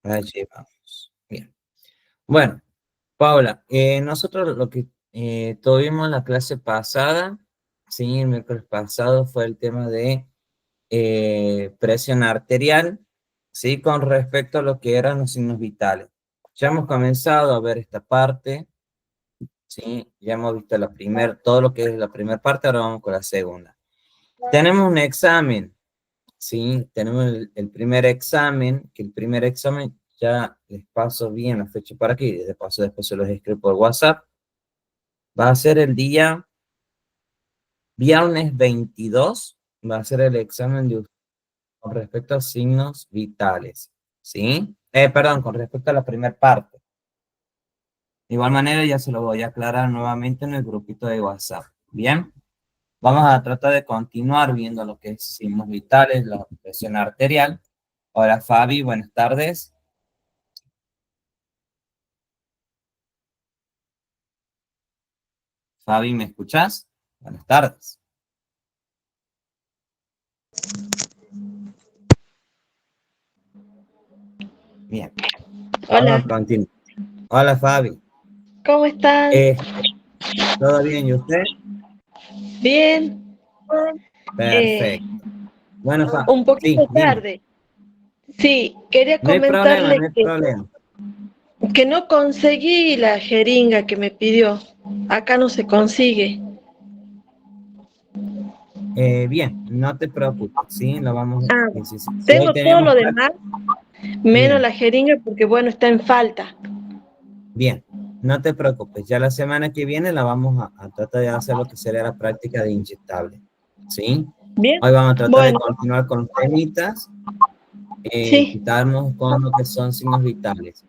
Allí vamos. Bien. Bueno, Paula, nosotros lo que tuvimos la clase pasada, sí, el miércoles pasado fue el tema de presión arterial, sí, con respecto a lo que eran los signos vitales. Ya hemos comenzado a ver esta parte, sí, ya hemos visto todo lo que es la primera parte, ahora vamos con la segunda. Tenemos un examen, sí, tenemos el primer examen, que el primer examen ya les paso bien la fecha para aquí, de paso después se los escribo por WhatsApp. Va a ser el día viernes 22, va a ser el examen de con respecto a signos vitales, ¿sí? Perdón, con respecto a la primera parte. De igual manera ya se lo voy a aclarar nuevamente en el grupito de WhatsApp, ¿bien? Vamos a tratar de continuar viendo lo que es signos vitales, la presión arterial. Hola Fabi, buenas tardes. Fabi, ¿me escuchás? Buenas tardes. Bien, vamos Hola, a continuar. Hola Fabi. ¿cómo están? ¿Todo bien y usted? Bien, eh, Perfecto. Bueno, un sí, poquito dime. tarde. Sí, quería No hay problema, comentarle no hay problema. que no conseguí la jeringa que me pidió. Acá no se consigue. Bien, no te preocupes, ¿sí? Lo vamos, Ah, si hoy tengo todo tenemos lo clase, demás, menos bien, la jeringa porque bueno, está en falta. bien, no te preocupes, ya la semana que viene la vamos a tratar de hacer lo que sería la práctica de inyectable, ¿sí? Bien, Hoy vamos a tratar de bueno, continuar con los temitas, sí, quitarnos con lo que son signos vitales.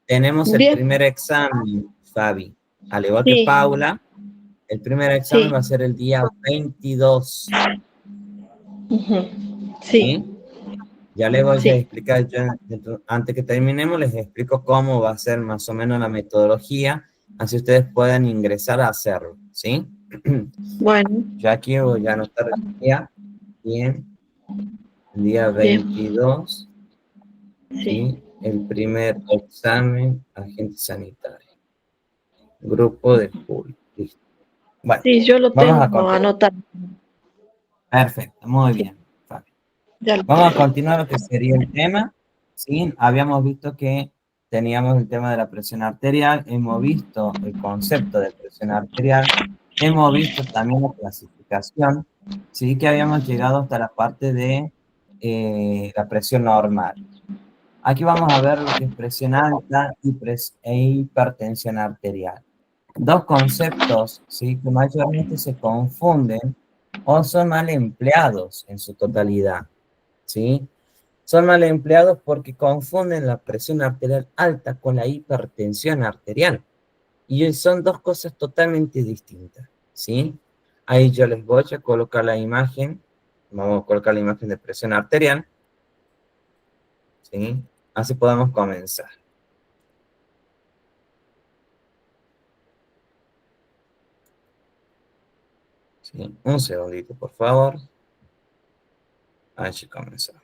Tenemos el bien, primer examen, Fabi, al igual que sí, Paula, el primer examen sí, va a ser el día 22, ujú, sí, ¿sí? Ya les voy a sí, explicar, antes que terminemos, les explico cómo va a ser más o menos la metodología, así ustedes puedan ingresar a hacerlo, ¿sí? bueno, Yo aquí voy a anotar el día, bien, el día bien, 22, sí, ¿sí? El primer examen, agente sanitario, grupo de julio, listo. Bueno, sí, yo lo vamos a tengo continuar. anotado. Perfecto, muy Sí, bien, Fabi. ya lo Vamos a tengo. continuar lo que sería el tema. Sí, habíamos visto que teníamos el tema de la presión arterial, hemos visto el concepto de presión arterial, hemos visto también la clasificación, sí que habíamos llegado hasta la parte de la presión normal. Aquí vamos a ver lo que es presión alta e hipertensión arterial. Dos conceptos, sí, que mayormente se confunden o son mal empleados en su totalidad, ¿sí? Son mal empleados porque confunden la presión arterial alta con la hipertensión arterial. Y son dos cosas totalmente distintas, ¿sí? Ahí yo les voy a colocar la imagen. Vamos a colocar la imagen de presión arterial, ¿sí? Así podemos comenzar. ¿Sí? Un segundito, por favor. Así comenzamos.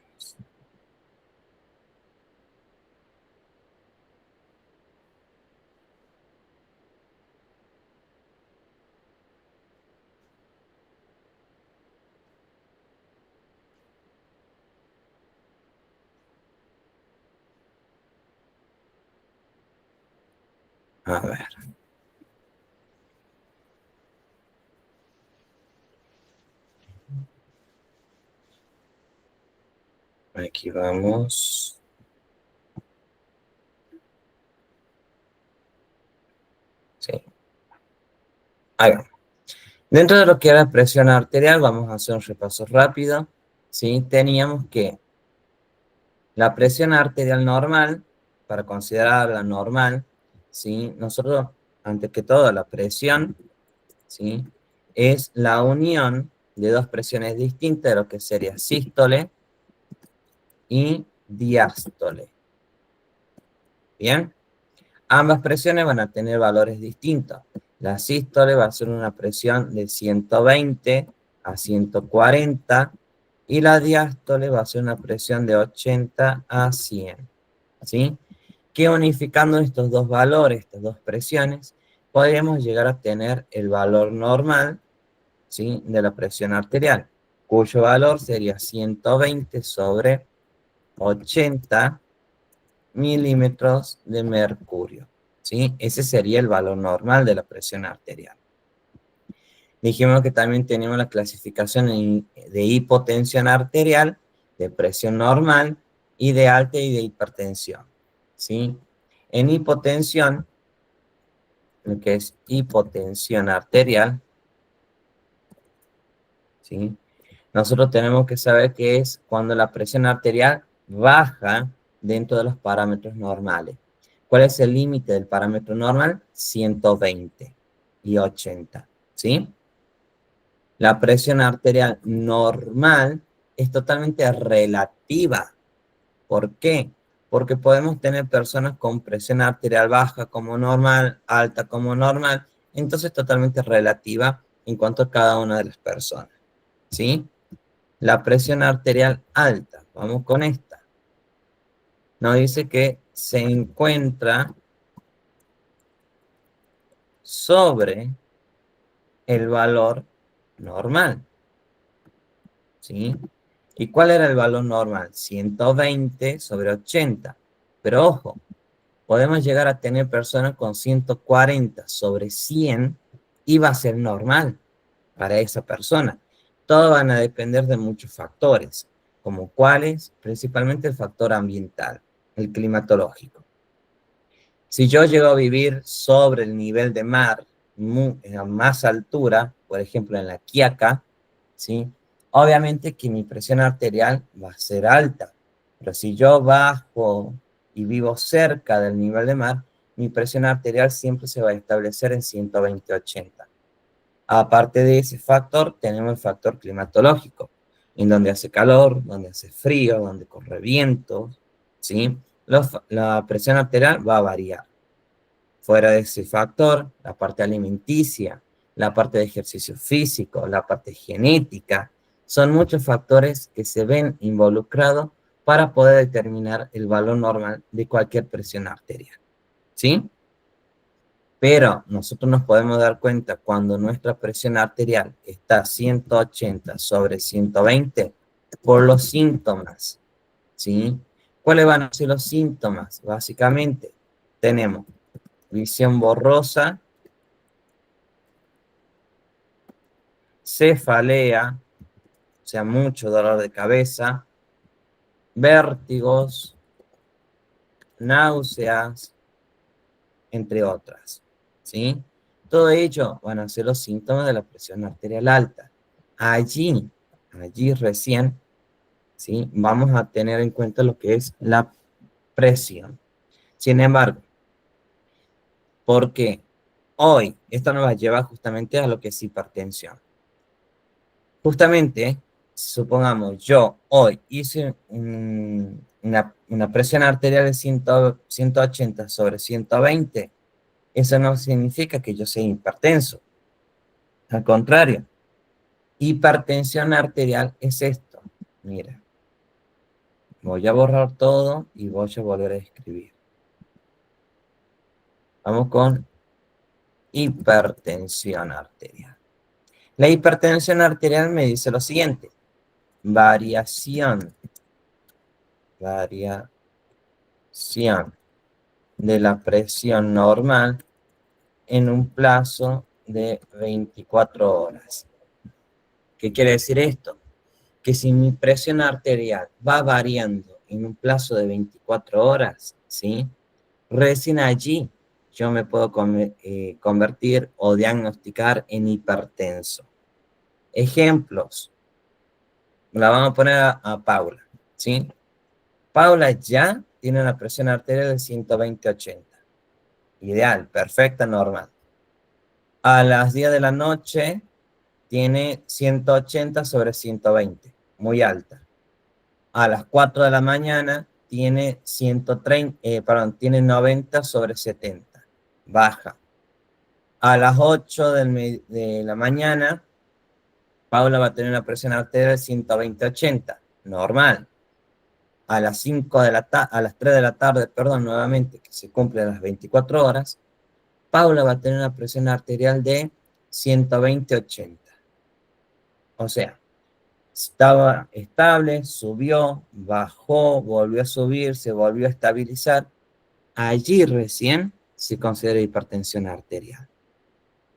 A ver. Aquí vamos. Sí. Ahí vamos. Dentro de lo que era presión arterial, vamos a hacer un repaso rápido. ¿Sí? Teníamos que la presión arterial normal, para considerarla normal, ¿sí? Nosotros, antes que todo, la presión, ¿sí? Es la unión de dos presiones distintas, de lo que sería sístole y diástole. ¿Bien? Ambas presiones van a tener valores distintos. La sístole va a ser una presión de 120 a 140 y la diástole va a ser una presión de 80 a 100. ¿sí? Que unificando estos dos valores, estas dos presiones, podríamos llegar a tener el valor normal, ¿sí? De la presión arterial, cuyo valor sería 120 sobre 80 milímetros de mercurio, ¿sí? Ese sería el valor normal de la presión arterial. Dijimos que también tenemos la clasificación de hipotensión arterial, de presión normal, y de alta y de hipertensión, ¿sí? En hipotensión, lo que es hipotensión arterial, ¿sí? Nosotros tenemos que saber que es cuando la presión arterial baja dentro de los parámetros normales. ¿Cuál es el límite del parámetro normal? 120 y 80, ¿sí? La presión arterial normal es totalmente relativa. ¿Por qué? Porque podemos tener personas con presión arterial baja como normal, alta como normal, entonces totalmente relativa en cuanto a cada una de las personas, ¿sí? La presión arterial alta, vamos con esta. Nos dice que se encuentra sobre el valor normal, ¿sí? ¿Y cuál era el valor normal? 120 sobre 80. Pero ojo, podemos llegar a tener personas con 140 sobre 100 y va a ser normal para esa persona. Todo van a depender de muchos factores, como cuáles, principalmente el factor ambiental, el climatológico. Si yo llego a vivir sobre el nivel de mar, a más altura, por ejemplo en la Quiaca, ¿sí? Obviamente que mi presión arterial va a ser alta, pero si yo bajo y vivo cerca del nivel de mar, mi presión arterial siempre se va a establecer en 120/80. Aparte de ese factor, tenemos el factor climatológico, en donde hace calor, donde hace frío, donde corre viento, ¿sí? La presión arterial va a variar. Fuera de ese factor, la parte alimenticia, la parte de ejercicio físico, la parte genética, son muchos factores que se ven involucrados para poder determinar el valor normal de cualquier presión arterial, ¿sí? Pero nosotros nos podemos dar cuenta cuando nuestra presión arterial está 180 sobre 120 por los síntomas, ¿sí? ¿Cuáles van a ser los síntomas? Básicamente, tenemos visión borrosa, cefalea, o sea, mucho dolor de cabeza, vértigos, náuseas, entre otras, ¿sí? Todo ello van a ser los síntomas de la presión arterial alta. Allí recién, ¿sí? Vamos a tener en cuenta lo que es la presión. Sin embargo, porque hoy esto nos va a llevar justamente a lo que es hipertensión. Justamente, supongamos, yo hoy hice una presión arterial de 180 sobre 120, eso no significa que yo sea hipertenso. Al contrario, hipertensión arterial es esto. Mira, voy a borrar todo y voy a volver a escribir. Vamos con hipertensión arterial. La hipertensión arterial me dice lo siguiente: variación de la presión normal en un plazo de 24 horas. ¿Qué quiere decir esto? Que si mi presión arterial va variando en un plazo de 24 horas, ¿sí? Recién allí yo me puedo convertir o diagnosticar en hipertenso. Ejemplos. La vamos a poner a Paula, ¿sí? Paula ya tiene una presión arterial de 120/80. Ideal, perfecta, normal. A las 10 de la noche tiene 180 sobre 120, muy alta. A las 4 de la mañana tiene 90 sobre 70, baja. A las 8 de la mañana, Paula va a tener una presión arterial de 120/80, normal. a las 5 de a las 3 de la tarde, perdón, nuevamente, que se cumplen las 24 horas, Paula va a tener una presión arterial de 120/80. O sea, estaba estable, subió, bajó, volvió a subir, se volvió a estabilizar. Allí recién se considera hipertensión arterial.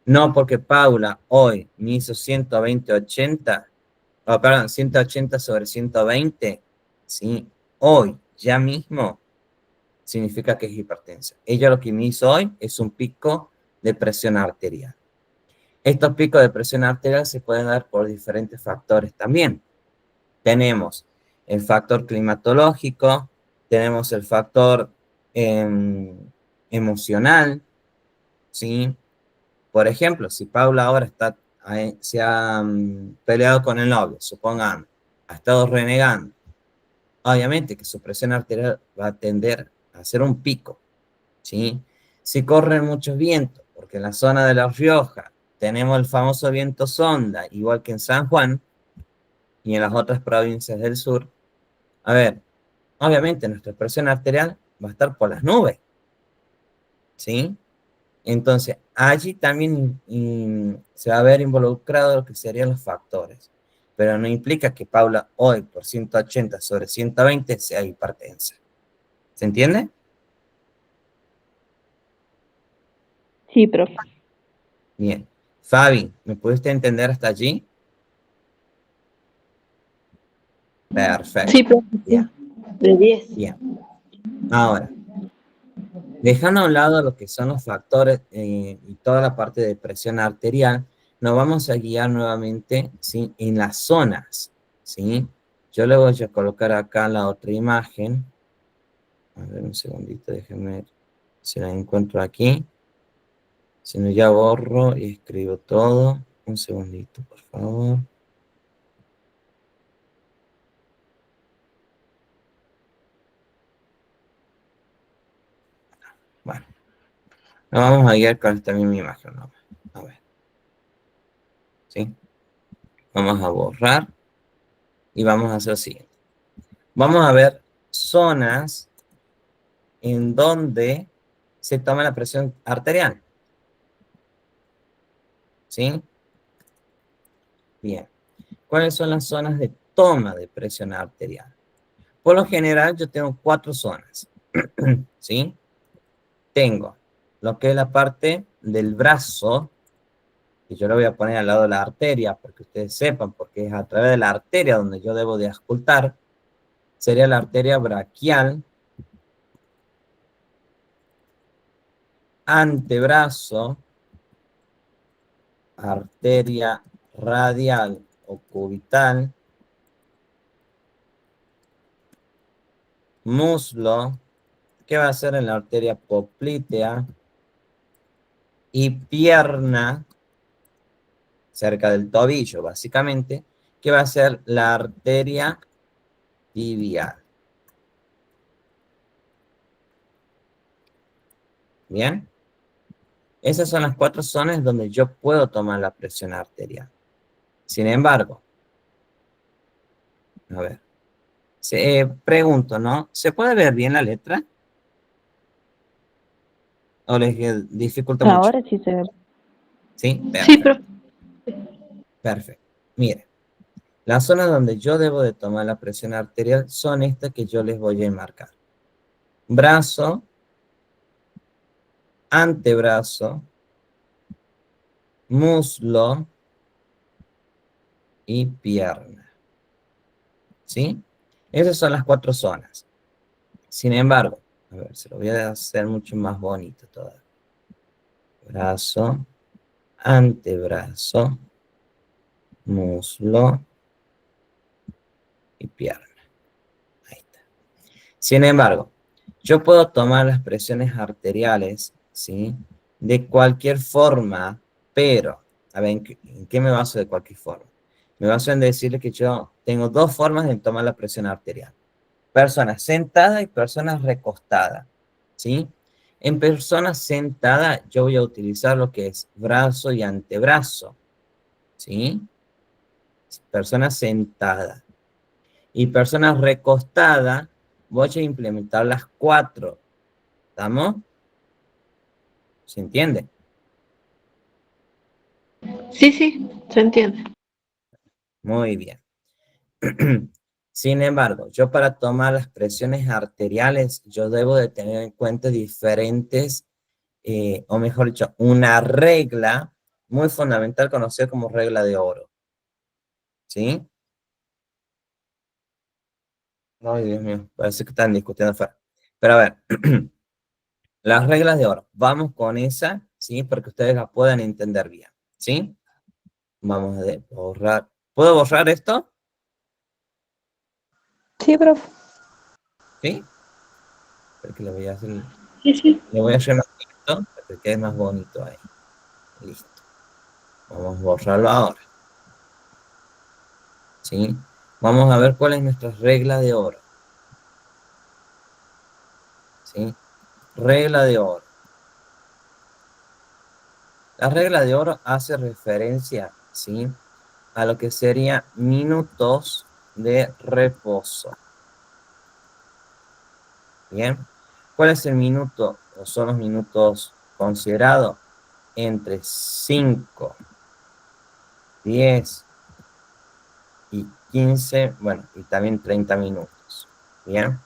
No porque Paula hoy me hizo 120/80, perdón, 180/120, ¿sí? Hoy, ya mismo, significa que es hipertensa. Ella lo que me hizo hoy es un pico de presión arterial. Estos picos de presión arterial se pueden dar por diferentes factores también. Tenemos el factor climatológico, tenemos el factor emocional, ¿sí? Por ejemplo, si Paula ahora se ha peleado con el novio, supongamos, ha estado renegando, obviamente que su presión arterial va a tender a hacer un pico, ¿sí? Si corren muchos vientos, porque en la zona de La Rioja tenemos el famoso viento sonda, igual que en San Juan y en las otras provincias del sur, a ver, obviamente nuestra presión arterial va a estar por las nubes, ¿sí? Entonces, allí también se va a ver involucrado lo que serían los factores, pero no implica que Paula hoy por 180/120 sea hipertensa. ¿Se entiende? Sí, profe. Bien. Fabi, ¿me pudiste entender hasta allí? Perfecto. Sí, profe, Bien, de 10. bien. Ahora, dejando a un lado lo que son los factores y toda la parte de presión arterial, nos vamos a guiar nuevamente, ¿sí?, en las zonas, ¿sí? Yo le voy a colocar acá la otra imagen. A ver, un segundito, déjenme ver si la encuentro aquí. Si no, ya borro y escribo todo. Un segundito, por favor. Bueno, nos vamos a guiar con esta misma imagen, ¿no? A ver. ¿Sí? Vamos a borrar y vamos a hacer lo siguiente. Vamos a ver zonas en donde se toma la presión arterial. ¿Sí? Bien. ¿Cuáles son las zonas de toma de presión arterial? Por lo general, yo tengo 4 zonas. ¿Sí? Tengo lo que es la parte del brazo, y yo lo voy a poner al lado de la arteria, porque ustedes sepan, porque es a través de la arteria donde yo debo de auscultar. Sería la arteria braquial, antebrazo, arteria radial o cubital, muslo, que va a ser en la arteria poplitea, y pierna, cerca del tobillo, básicamente, que va a ser la arteria tibial. ¿Bien? Esas son las 4 zonas donde yo puedo tomar la presión arterial. Sin embargo, a ver, pregunto, ¿no? ¿Se puede ver bien la letra? ¿O les dificulta mucho? Ahora sí se ve. ¿Sí? Sí, Perfecto. profe. Perfecto. Mire, las zonas donde yo debo de tomar la presión arterial son estas que yo les voy a enmarcar. Brazo, antebrazo, muslo y pierna. ¿Sí? Esas son las 4 zonas. Sin embargo, a ver, se lo voy a hacer mucho más bonito todavía. Brazo, antebrazo, muslo y pierna. Ahí está. Sin embargo, yo puedo tomar las presiones arteriales, ¿sí?, de cualquier forma, pero, a ver, ¿en qué me baso de cualquier forma? Me baso en decirle que yo tengo 2 formas de tomar la presión arterial. Personas sentadas y personas recostadas, ¿sí? En personas sentadas yo voy a utilizar lo que es brazo y antebrazo, ¿sí? Personas sentadas. Y personas recostadas, voy a implementar las 4. ¿Estamos? ¿Se entiende? Sí, sí, se entiende. Muy bien. Sin embargo, yo para tomar las presiones arteriales, yo debo de tener en cuenta diferentes, o mejor dicho, una regla muy fundamental conocida como regla de oro. ¿Sí? Ay, Dios mío, parece que están discutiendo afuera. Pero a ver, las reglas de oro. Vamos con esa, ¿sí? Porque ustedes la puedan entender bien. ¿Sí? Vamos a borrar. ¿Puedo borrar esto? Sí, profe. ¿Sí? Porque le voy a hacer, Sí, sí. le voy a hacer más bonito para que quede más bonito ahí. Listo. Vamos a borrarlo ahora. ¿Sí? Vamos a ver cuál es nuestra regla de oro. ¿Sí? Regla de oro. La regla de oro hace referencia, ¿sí? A lo que sería minutos de reposo. Bien. ¿Cuál es el minuto o son los minutos considerados? Entre 5, 10 y 15, bueno, y también 30 minutos. Bien.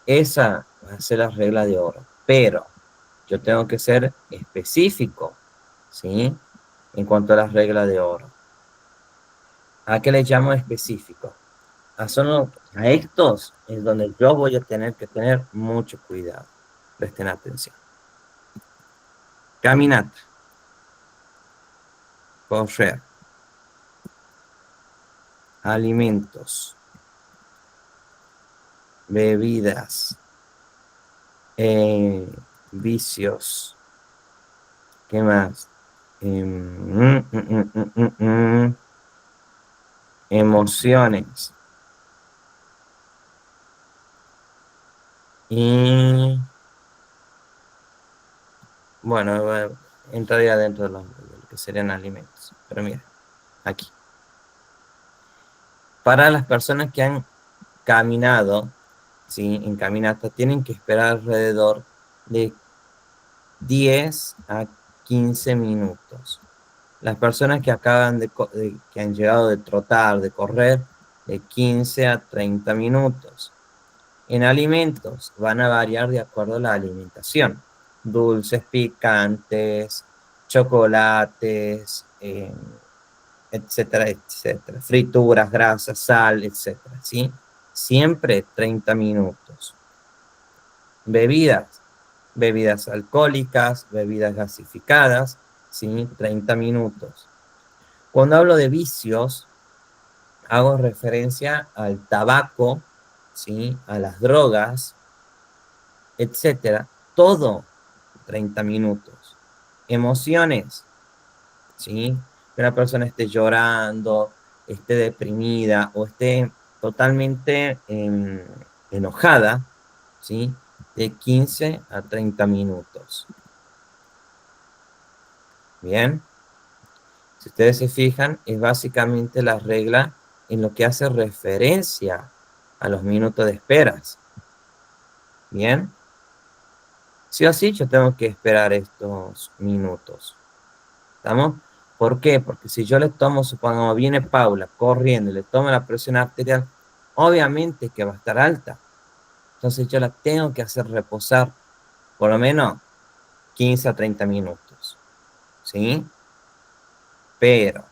Esa va a ser la regla de oro. Pero yo tengo que ser específico, ¿sí? En cuanto a las reglas de oro. ¿A qué le llamo específico? A estos es donde yo voy a tener que tener mucho cuidado. Presten atención. Caminata, correr, alimentos, bebidas, vicios, ¿qué más? Emociones. Y bueno, entraría dentro de lo que serían alimentos. Pero mira, aquí. Para las personas que han caminado, ¿sí? En caminata, tienen que esperar alrededor de 10 a 15 minutos. Las personas que acaban que han llegado de trotar, de correr, de 15 a 30 minutos. En alimentos van a variar de acuerdo a la alimentación. Dulces, picantes, chocolates, etcétera, etcétera. Frituras, grasas, sal, etcétera, ¿sí? Siempre 30 minutos. Bebidas, bebidas alcohólicas, bebidas gasificadas, ¿sí? 30 minutos. Cuando hablo de vicios, hago referencia al tabaco, ¿sí? A las drogas, etcétera. Todo 30 minutos. Emociones, ¿sí? Que una persona esté llorando, esté deprimida o esté totalmente enojada, ¿sí? De 15 a 30 minutos. Bien. Si ustedes se fijan, es básicamente la regla en lo que hace referencia a los minutos de esperas. Bien. Sí o sí, yo tengo que esperar estos minutos. ¿Estamos? ¿Por qué? Porque si yo le tomo, supongamos, viene Paula corriendo y le tomo la presión arterial, obviamente que va a estar alta. Entonces yo la tengo que hacer reposar por lo menos 15 a 30 minutos. ¿Sí? Pero.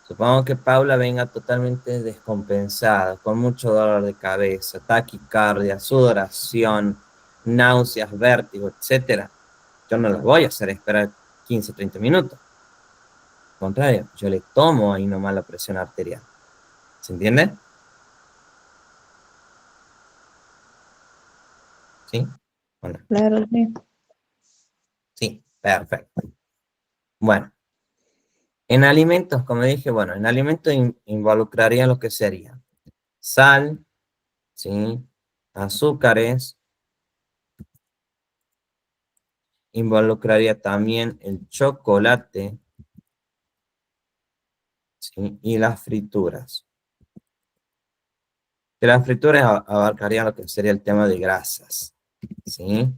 Supongo que Paula venga totalmente descompensada, con mucho dolor de cabeza, taquicardia, sudoración, náuseas, vértigo, etcétera. Yo no la voy a hacer esperar 15 o 30 minutos. Al contrario, yo le tomo ahí nomás la presión arterial. ¿Se entiende? ¿Sí? Bueno, Claro, sí. sí, perfecto. Bueno, en alimentos, como dije, bueno, en alimentos involucraría lo que sería sal, ¿sí? Azúcares, involucraría también el chocolate, ¿sí? Y las frituras. Que las frituras abarcarían lo que sería el tema de grasas, ¿sí?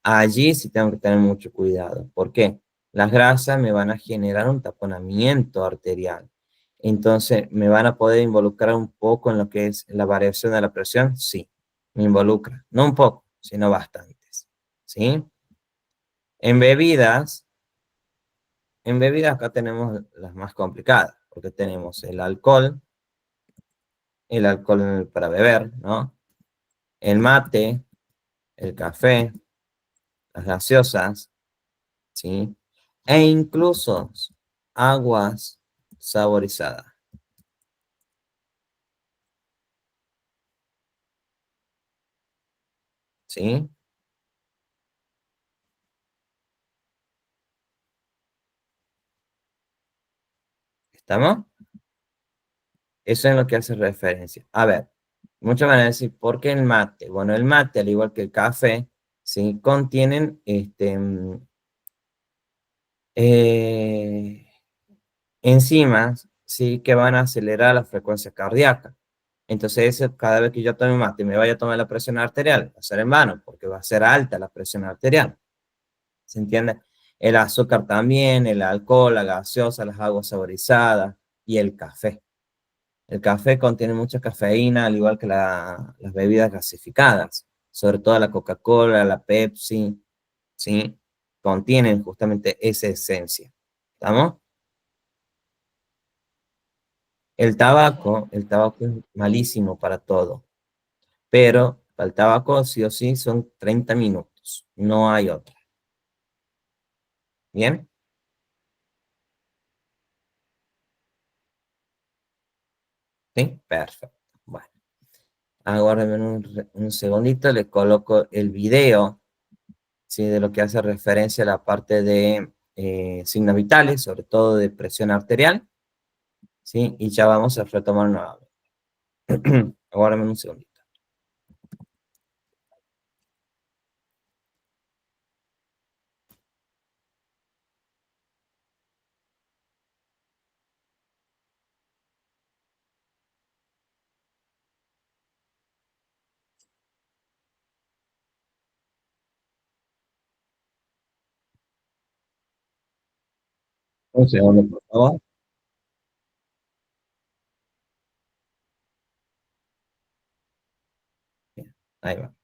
Allí sí tengo que tener mucho cuidado. ¿Por qué? Las grasas me van a generar un taponamiento arterial. Entonces, ¿me van a poder involucrar un poco en lo que es la variación de la presión? Sí, me involucra. No un poco, sino bastantes. ¿Sí? En bebidas, acá tenemos las más complicadas, porque tenemos el alcohol para beber, ¿no? El mate, el café, las gaseosas, ¿sí? E incluso aguas saborizadas, ¿sí? ¿Estamos? Eso es lo que hace referencia. A ver, muchos van a decir, ¿por qué el mate? Bueno, el mate, al igual que el café, ¿sí? Contienen eh, enzimas, ¿sí? Que van a acelerar la frecuencia cardíaca. Entonces, cada vez que yo tome mate y me vaya a tomar la presión arterial, va a ser en vano, porque va a ser alta la presión arterial. ¿Se entiende? El azúcar también, el alcohol, la gaseosa, las aguas saborizadas y el café. El café contiene mucha cafeína, al igual que las bebidas gasificadas, sobre todo la Coca-Cola, la Pepsi, ¿sí? Contienen justamente esa esencia. ¿Estamos? El tabaco es malísimo para todo, pero para el tabaco sí o sí son 30 minutos, no hay otra. ¿Bien? Sí, perfecto. Bueno, aguárdenme un segundito, le coloco el video, ¿sí? De lo que hace referencia a la parte de signos vitales, sobre todo de presión arterial, ¿sí? Y ya vamos a retomar nuevamente. Aguárdenme un segundito. Un segundo, por favor. Bien, ahí va.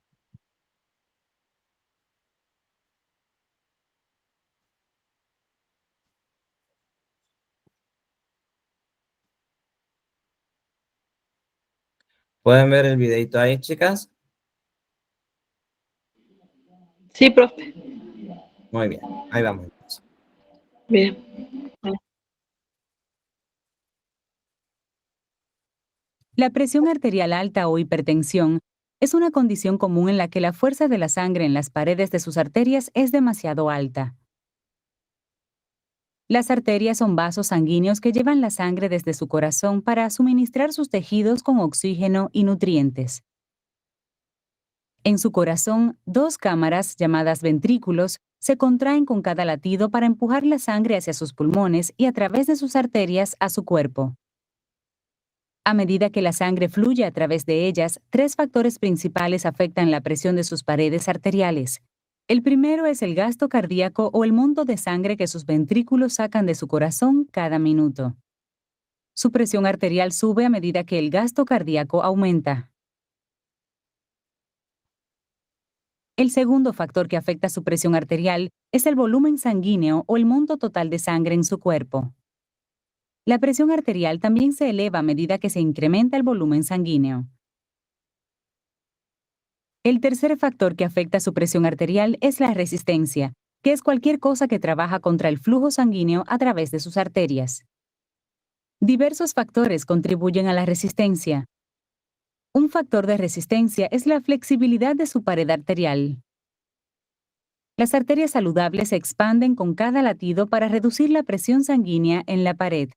¿Pueden ver el videito ahí, chicas? Sí, profe. Muy bien, ahí vamos entonces. Bien. La presión arterial alta o hipertensión es una condición común en la que la fuerza de la sangre en las paredes de sus arterias es demasiado alta. Las arterias son vasos sanguíneos que llevan la sangre desde su corazón para suministrar sus tejidos con oxígeno y nutrientes. En su corazón, dos cámaras, llamadas ventrículos, se contraen con cada latido para empujar la sangre hacia sus pulmones y a través de sus arterias a su cuerpo. A medida que la sangre fluye a través de ellas, tres factores principales afectan la presión de sus paredes arteriales. El primero es el gasto cardíaco o el monto de sangre que sus ventrículos sacan de su corazón cada minuto. Su presión arterial sube a medida que el gasto cardíaco aumenta. El segundo factor que afecta su presión arterial es el volumen sanguíneo o el monto total de sangre en su cuerpo. La presión arterial también se eleva a medida que se incrementa el volumen sanguíneo. El tercer factor que afecta su presión arterial es la resistencia, que es cualquier cosa que trabaja contra el flujo sanguíneo a través de sus arterias. Diversos factores contribuyen a la resistencia. Un factor de resistencia es la flexibilidad de su pared arterial. Las arterias saludables se expanden con cada latido para reducir la presión sanguínea en la pared.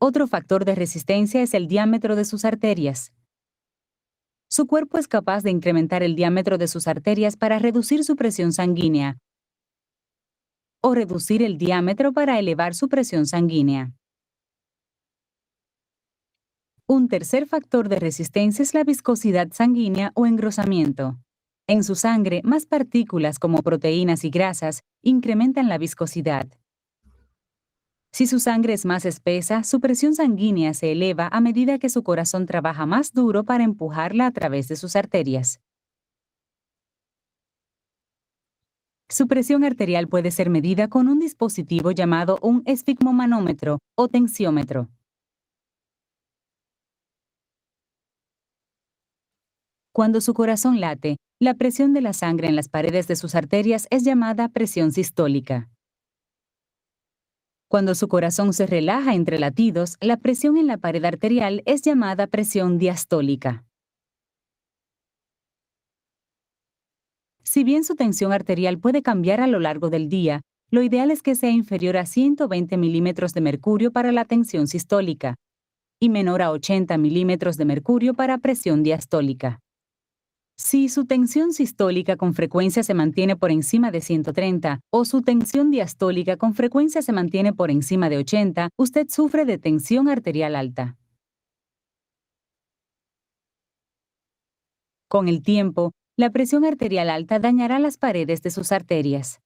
Otro factor de resistencia es el diámetro de sus arterias. Su cuerpo es capaz de incrementar el diámetro de sus arterias para reducir su presión sanguínea o reducir el diámetro para elevar su presión sanguínea. Un tercer factor de resistencia es la viscosidad sanguínea o engrosamiento. En su sangre, más partículas como proteínas y grasas incrementan la viscosidad. Si su sangre es más espesa, su presión sanguínea se eleva a medida que su corazón trabaja más duro para empujarla a través de sus arterias. Su presión arterial puede ser medida con un dispositivo llamado un esfigmomanómetro o tensiómetro. Cuando su corazón late, la presión de la sangre en las paredes de sus arterias es llamada presión sistólica. Cuando su corazón se relaja entre latidos, la presión en la pared arterial es llamada presión diastólica. Si bien su tensión arterial puede cambiar a lo largo del día, lo ideal es que sea inferior a 120 milímetros de mercurio para la tensión sistólica y menor a 80 milímetros de mercurio para presión diastólica. Si su tensión sistólica con frecuencia se mantiene por encima de 130 o su tensión diastólica con frecuencia se mantiene por encima de 80, usted sufre de tensión arterial alta. Con el tiempo, la presión arterial alta dañará las paredes de sus arterias.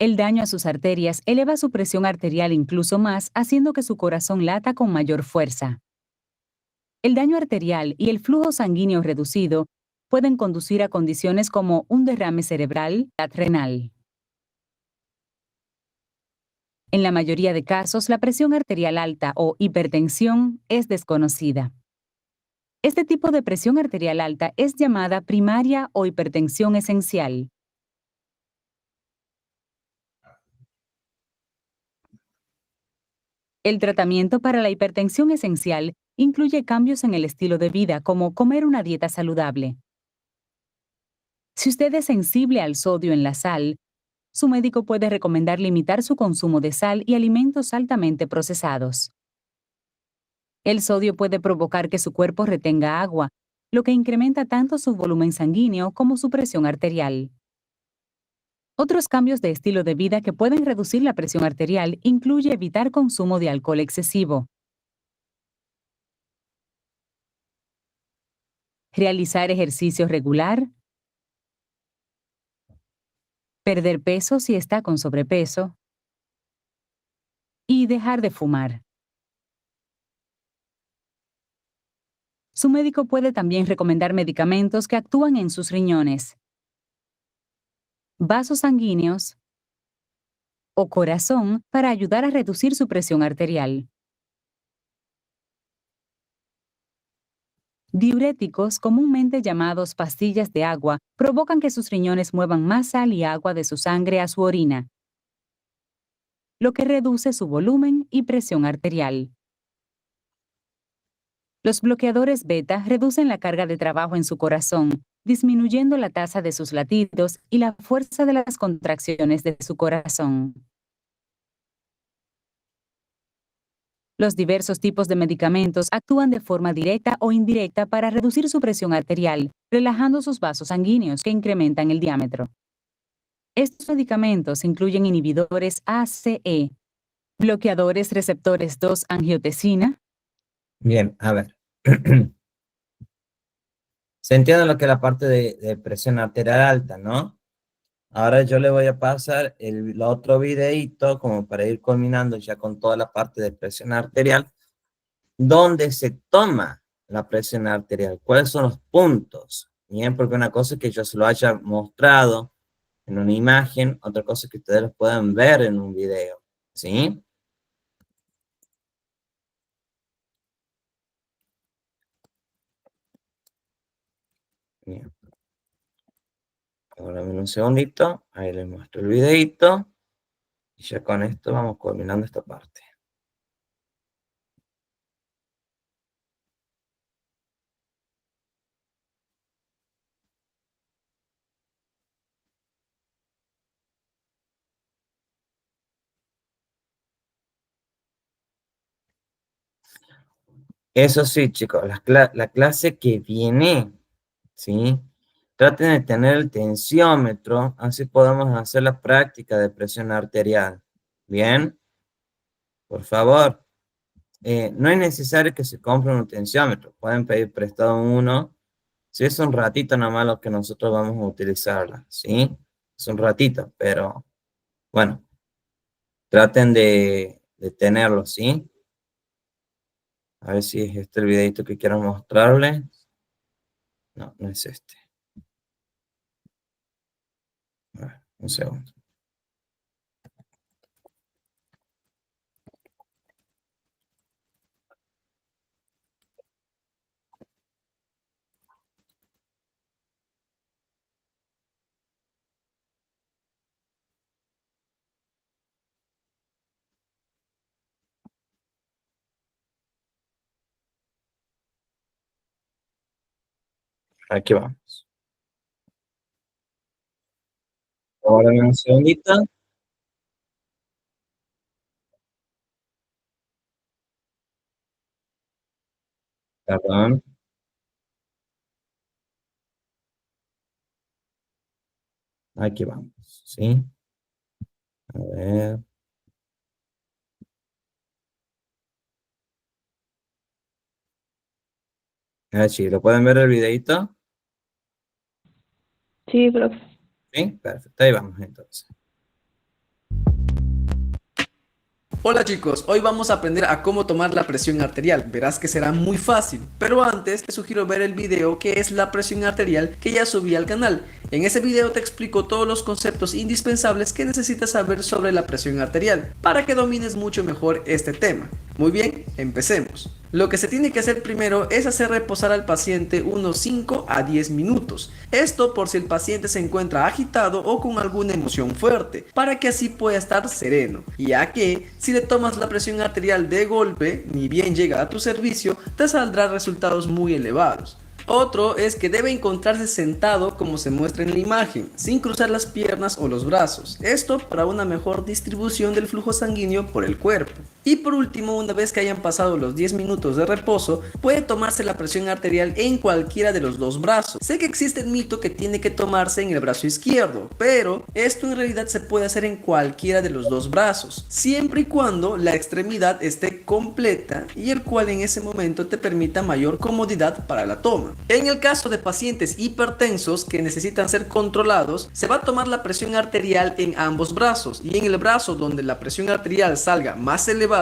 El daño a sus arterias eleva su presión arterial incluso más, haciendo que su corazón lata con mayor fuerza. El daño arterial y el flujo sanguíneo reducido pueden conducir a condiciones como un derrame cerebral, renal. En la mayoría de casos, la presión arterial alta o hipertensión es desconocida. Este tipo de presión arterial alta es llamada primaria o hipertensión esencial. El tratamiento para la hipertensión esencial incluye cambios en el estilo de vida, como comer una dieta saludable. Si usted es sensible al sodio en la sal, su médico puede recomendar limitar su consumo de sal y alimentos altamente procesados. El sodio puede provocar que su cuerpo retenga agua, lo que incrementa tanto su volumen sanguíneo como su presión arterial. Otros cambios de estilo de vida que pueden reducir la presión arterial incluye evitar consumo de alcohol excesivo, realizar ejercicio regular, perder peso si está con sobrepeso y dejar de fumar. Su médico puede también recomendar medicamentos que actúan en sus riñones, vasos sanguíneos o corazón para ayudar a reducir su presión arterial. Diuréticos, comúnmente llamados pastillas de agua, provocan que sus riñones muevan más sal y agua de su sangre a su orina, lo que reduce su volumen y presión arterial. Los bloqueadores beta reducen la carga de trabajo en su corazón, disminuyendo la tasa de sus latidos y la fuerza de las contracciones de su corazón. Los diversos tipos de medicamentos actúan de forma directa o indirecta para reducir su presión arterial, relajando sus vasos sanguíneos que incrementan el diámetro. Estos medicamentos incluyen inhibidores ACE, bloqueadores receptores 2-angiotensina. Bien, a ver. Se entiende lo que es la parte de presión arterial alta, ¿no? Ahora yo le voy a pasar el otro videito como para ir culminando ya con toda la parte de presión arterial, donde se toma la presión arterial, cuáles son los puntos. Bien, porque una cosa es que yo se lo haya mostrado en una imagen, otra cosa es que ustedes lo puedan ver en un video, ¿sí? Bien. Ahora un segundito, ahí les muestro el videito. Y ya con esto vamos culminando esta parte. Eso sí, chicos, la clase que viene, ¿sí? Traten de tener el tensiómetro, así podemos hacer la práctica de presión arterial. ¿Bien? Por favor. no es necesario que se compre un tensiómetro, pueden pedir prestado uno, si es un ratito nada más lo que nosotros vamos a utilizarla, ¿sí? Es un ratito, pero bueno, traten de tenerlo, ¿sí? A ver si es este el videito que quiero mostrarles. No, no es este. A ver, un segundo. Aquí vamos. Ahora un segundito. Perdón. Aquí vamos, ¿sí? A ver. A ver si lo pueden ver el videito. Sí, profe. Sí, perfecto. Ahí vamos entonces. Hola chicos, hoy vamos a aprender a cómo tomar la presión arterial. Verás que será muy fácil, pero antes te sugiero ver el video que es la presión arterial que ya subí al canal. En ese video te explico todos los conceptos indispensables que necesitas saber sobre la presión arterial para que domines mucho mejor este tema. Muy bien, empecemos. Lo que se tiene que hacer primero es hacer reposar al paciente unos 5 a 10 minutos. Esto por si el paciente se encuentra agitado o con alguna emoción fuerte, para que así pueda estar sereno, ya que si le tomas la presión arterial de golpe, ni bien llega a tu servicio, te saldrán resultados muy elevados. Otro es que debe encontrarse sentado como se muestra en la imagen, sin cruzar las piernas o los brazos. Esto para una mejor distribución del flujo sanguíneo por el cuerpo. Y por último, una vez que hayan pasado los 10 minutos de reposo, puede tomarse la presión arterial en cualquiera de los dos brazos. Sé que existe el mito que tiene que tomarse en el brazo izquierdo, pero esto en realidad se puede hacer en cualquiera de los dos brazos, siempre y cuando la extremidad esté completa y el cual en ese momento te permita mayor comodidad para la toma. En el caso de pacientes hipertensos que necesitan ser controlados, se va a tomar la presión arterial en ambos brazos, y en el brazo donde la presión arterial salga más elevado,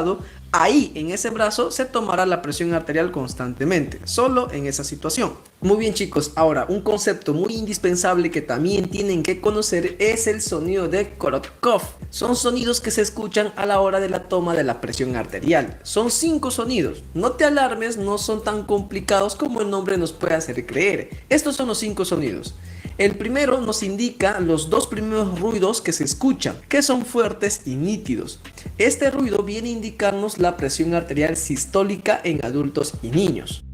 ahí en ese brazo se tomará la presión arterial constantemente, solo en esa situación. Muy bien chicos, ahora un concepto muy indispensable que también tienen que conocer es el sonido de Korotkov. Son sonidos que se escuchan a la hora de la toma de la presión arterial. Son 5 sonidos, no te alarmes, no son tan complicados como el nombre nos puede hacer creer. Estos son los 5 sonidos. El primero nos indica los dos primeros ruidos que se escuchan, que son fuertes y nítidos. Este ruido viene a indicarnos la presión arterial sistólica en adultos y niños.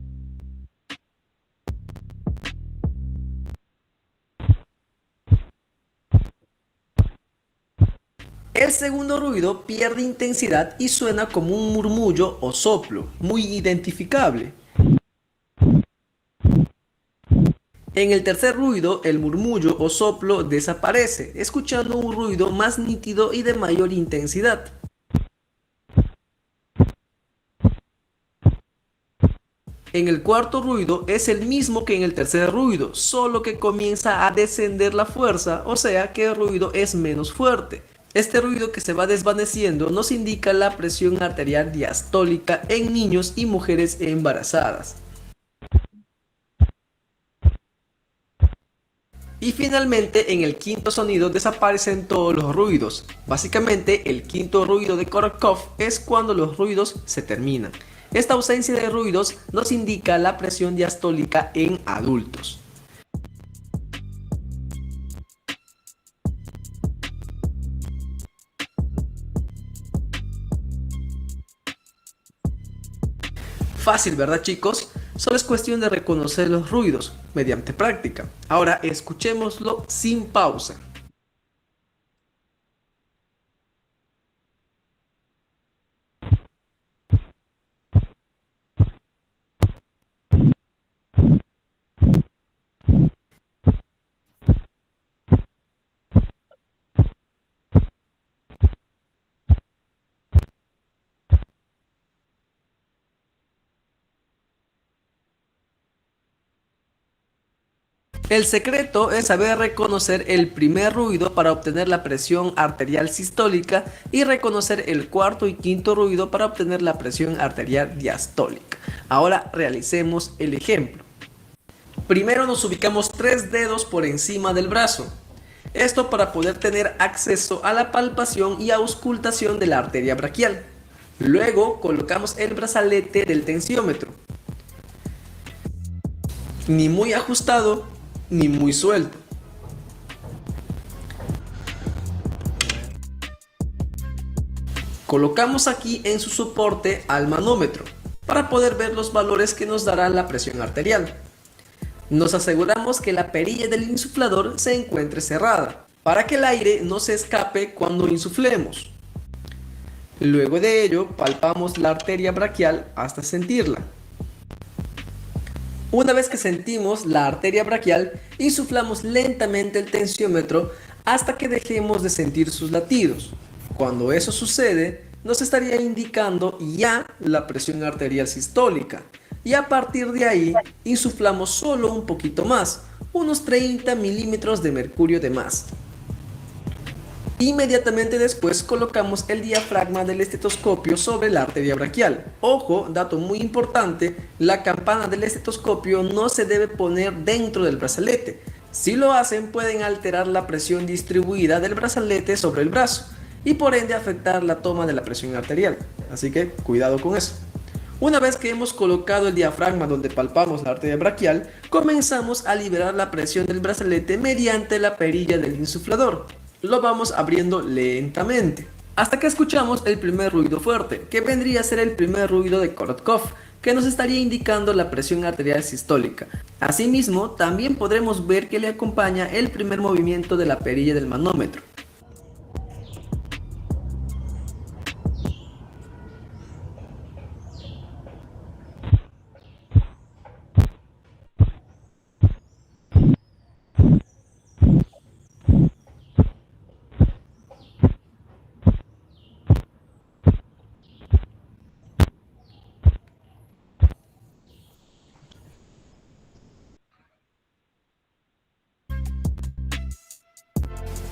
El segundo ruido pierde intensidad y suena como un murmullo o soplo, muy identificable. En el tercer ruido, el murmullo o soplo desaparece, escuchando un ruido más nítido y de mayor intensidad. En el cuarto ruido es el mismo que en el tercer ruido, solo que comienza a descender la fuerza, o sea que el ruido es menos fuerte. Este ruido que se va desvaneciendo nos indica la presión arterial diastólica en niños y mujeres embarazadas. Y finalmente en el quinto sonido desaparecen todos los ruidos. Básicamente el quinto ruido de Korotkov es cuando los ruidos se terminan. Esta ausencia de ruidos nos indica la presión diastólica en adultos. Fácil, ¿verdad chicos? Solo es cuestión de reconocer los ruidos mediante práctica. Ahora escuchémoslo sin pausa. El secreto es saber reconocer el primer ruido para obtener la presión arterial sistólica y reconocer el cuarto y quinto ruido para obtener la presión arterial diastólica. Ahora realicemos el ejemplo. Primero nos ubicamos 3 dedos por encima del brazo. Esto para poder tener acceso a la palpación y auscultación de la arteria braquial. Luego colocamos el brazalete del tensiómetro. Ni muy ajustado, ni muy suelto. Colocamos aquí en su soporte al manómetro para poder ver los valores que nos dará la presión arterial. Nos aseguramos que la perilla del insuflador se encuentre cerrada para que el aire no se escape cuando insuflemos. Luego de ello palpamos la arteria braquial hasta sentirla. Una vez que sentimos la arteria braquial, insuflamos lentamente el tensiómetro hasta que dejemos de sentir sus latidos. Cuando eso sucede, nos estaría indicando ya la presión arterial sistólica. Y a partir de ahí, insuflamos solo un poquito más, unos 30 milímetros de mercurio de más. Inmediatamente después colocamos el diafragma del estetoscopio sobre la arteria braquial. Ojo, dato muy importante, la campana del estetoscopio no se debe poner dentro del brazalete. Si lo hacen pueden alterar la presión distribuida del brazalete sobre el brazo y por ende afectar la toma de la presión arterial. Así que cuidado con eso. Una vez que hemos colocado el diafragma donde palpamos la arteria braquial, comenzamos a liberar la presión del brazalete mediante la perilla del insuflador. Lo vamos abriendo lentamente, hasta que escuchamos el primer ruido fuerte, que vendría a ser el primer ruido de Korotkov, que nos estaría indicando la presión arterial sistólica. Asimismo, también podremos ver que le acompaña el primer movimiento de la perilla del manómetro.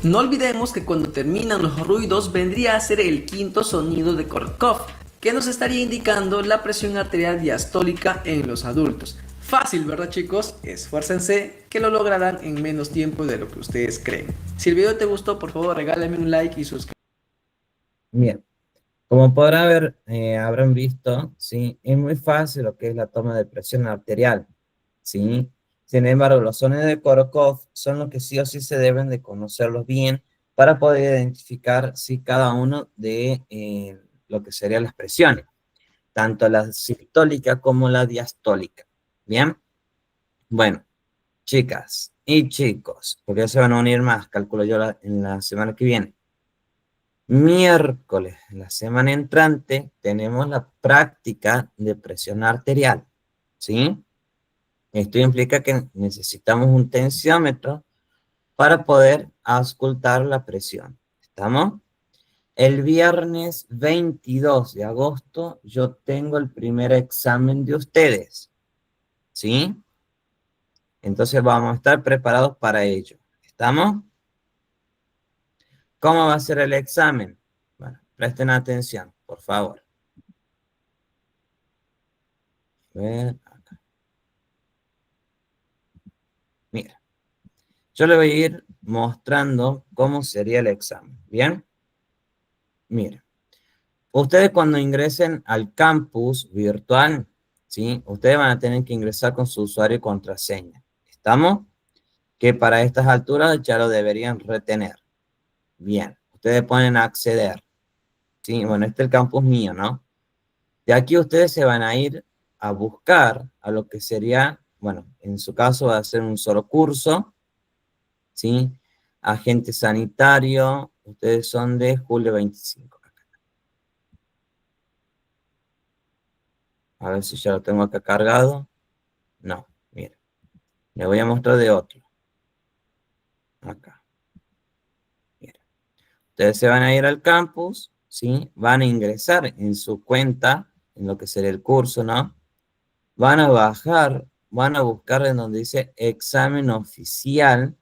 No olvidemos que cuando terminan los ruidos vendría a ser el quinto sonido de Korotkov, que nos estaría indicando la presión arterial diastólica en los adultos. Fácil, ¿verdad, chicos? Esfuércense que lo lograrán en menos tiempo de lo que ustedes creen. Si el video te gustó, por favor regálame un like y suscríbete. Bien, como podrán ver, habrán visto, ¿sí? Es muy fácil lo que es la toma de presión arterial, ¿sí? Sin embargo, los sonidos de Korotkov son los que sí o sí se deben de conocerlos bien para poder identificar si cada uno de lo que serían las presiones, tanto la sistólica como la diastólica. ¿Bien? Bueno, chicas y chicos, porque ya se van a unir más, calculo yo, en la semana que viene. Miércoles, la semana entrante, tenemos la práctica de presión arterial, ¿sí? Esto implica que necesitamos un tensiómetro para poder auscultar la presión. ¿Estamos? El viernes 22 de agosto yo tengo el primer examen de ustedes. ¿Sí? Entonces vamos a estar preparados para ello. ¿Estamos? ¿Cómo va a ser el examen? Bueno, presten atención, por favor. A ver, acá. Mira, yo le voy a ir mostrando cómo sería el examen. ¿Bien? Mira, ustedes cuando ingresen al campus virtual, ¿sí? Ustedes van a tener que ingresar con su usuario y contraseña. ¿Estamos? Que para estas alturas ya lo deberían retener. Bien, ustedes pueden acceder. Sí, bueno, este es el campus mío, ¿no? De aquí ustedes se van a ir a buscar a lo que sería, bueno, en su caso va a ser un solo curso, ¿sí? Agente sanitario, ustedes son de julio 25. A ver si ya lo tengo acá cargado. No, mira. Le voy a mostrar de otro. Acá. Mira. Ustedes se van a ir al campus, ¿sí? Van a ingresar en su cuenta, en lo que sería el curso, ¿no? Van a bajar van a buscar en donde dice examen oficial,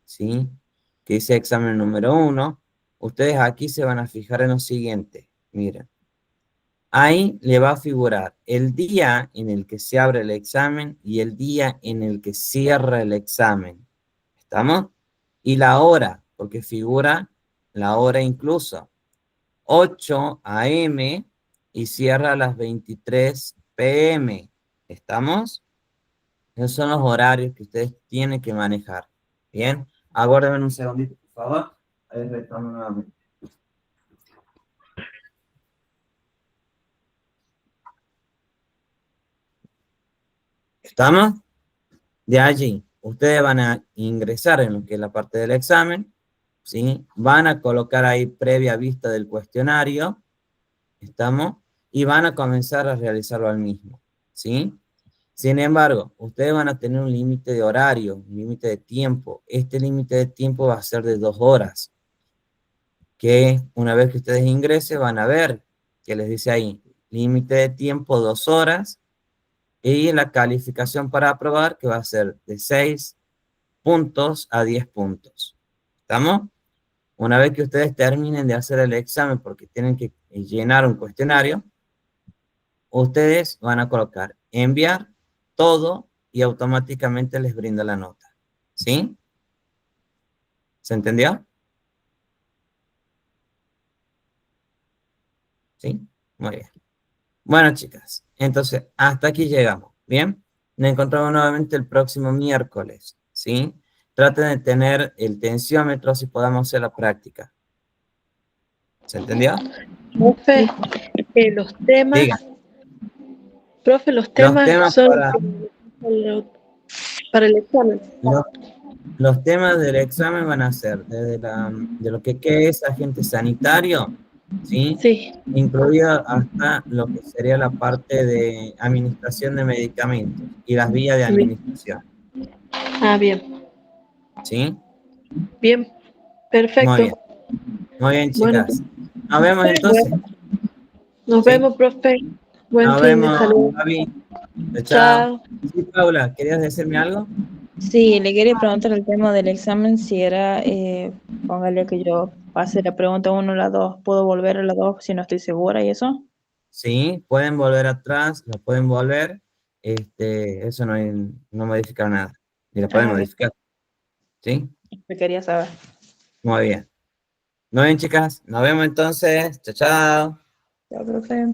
¿sí? Que dice examen número 1. Ustedes aquí se van a fijar en lo siguiente. Miren. Ahí le va a figurar el día en el que se abre el examen y el día en el que cierra el examen. ¿Estamos? Y la hora, porque figura la hora incluso. 8 a.m. y cierra a las 23 p.m. ¿Estamos? Esos son los horarios que ustedes tienen que manejar. Bien, aguárdenme un segundito, por favor. Ahí retorno nuevamente. ¿Estamos? De allí, ustedes van a ingresar en lo que es la parte del examen, ¿sí? Van a colocar ahí previa vista del cuestionario, ¿estamos? Y van a comenzar a realizarlo al mismo, ¿sí? Sin embargo, ustedes van a tener un límite de horario, un límite de tiempo. Este límite de tiempo va a ser de 2 horas, que una vez que ustedes ingresen van a ver que les dice ahí, límite de tiempo 2 horas, y la calificación para aprobar que va a ser de 6 puntos a 10 puntos. ¿Estamos? Una vez que ustedes terminen de hacer el examen, porque tienen que llenar un cuestionario, ustedes van a colocar enviar todo y automáticamente les brinda la nota. ¿Sí? ¿Se entendió? ¿Sí? Muy bien. Bueno, chicas, entonces hasta aquí llegamos. ¿Bien? Nos encontramos nuevamente el próximo miércoles. ¿Sí? Traten de tener el tensiómetro si podamos hacer la práctica. ¿Se entendió? Profe, los temas, Diga. profe, los Los temas temas son para para el examen. los, los temas del examen van a ser desde de lo que es agente sanitario, ¿sí? Sí, Incluido hasta lo que sería la parte de administración de medicamentos y las vías de bien. administración, Bien, ¿sí? bien, Muy perfecto. bien, muy bien, Bueno, chicas. Nos vemos entonces, nos ¿sí? vemos, profe. Buen Nos fin de vemos, salud. Gaby. Chao. Chao. Sí, Paula, ¿querías decirme algo? Sí, le quería preguntar el tema del examen, si era, póngale que yo pase la pregunta 1 a la 2, ¿puedo volver a la 2 si no estoy segura y eso? Sí, pueden volver atrás, la pueden volver, eso no modifica nada, ni la pueden Bien, modificar, ¿sí? me quería saber. Muy bien. Muy bien, chicas, nos vemos entonces, chao, chao. Chao, profe.